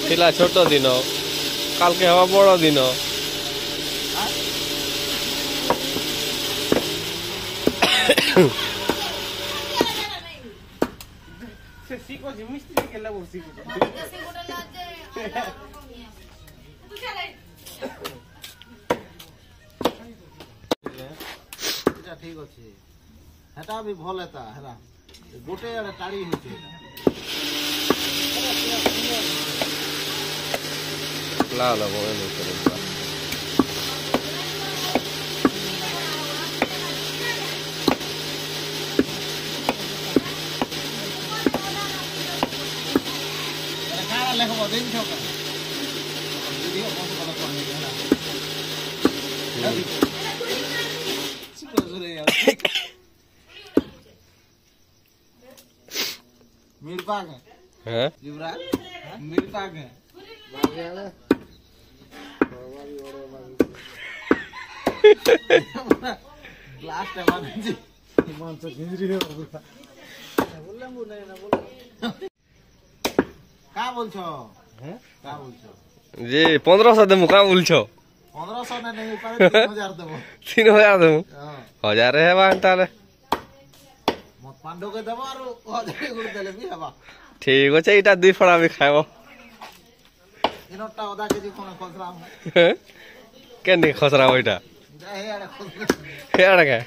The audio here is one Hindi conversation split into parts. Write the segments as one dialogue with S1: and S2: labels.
S1: थिला छोट दिन काल के हवा बड़ दिन
S2: ठीक अच्छे हेटा भी भल हेता हेला गोटे आड़े टाड़ी होचे
S1: ला ला बोले नहीं करेगा
S2: खाना लेखो दिन छोका वीडियो कौन कल करने हेला मिर्पाग
S1: हैं
S2: युवराज मिर्पाग है ग्लास टमाटर जी मांस गिंजरी है बोलला मु नहीं ना बोल का बोलछो हैं का बोलछो
S1: जी 1500 देमु का बोलछो
S2: 1500 ने नहीं पारे 3000 देबो
S1: 3000 देमु
S2: हां
S1: 1000 है बांटाले
S2: मत पांडो के देबो आरो 1000 गुड़ देले भी हबा
S1: ठीक আছে এটা দুই ফড়া আমি খাবো
S2: ইনটা আধা কেজি কোন খসরা
S1: কেন খসরা ওইটা
S2: হে আরে
S1: হে আরে কে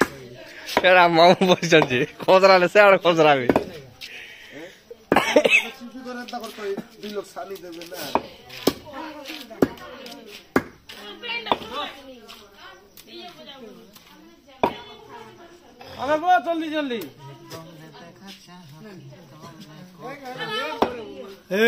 S1: এরা মামু বলছন্তি খসরা লে সে আরে খসরা আমি
S2: সিপি করে তা করতে দুই লোক সালি দেবে না
S3: अबे वो जल्दी जल्दी
S2: ए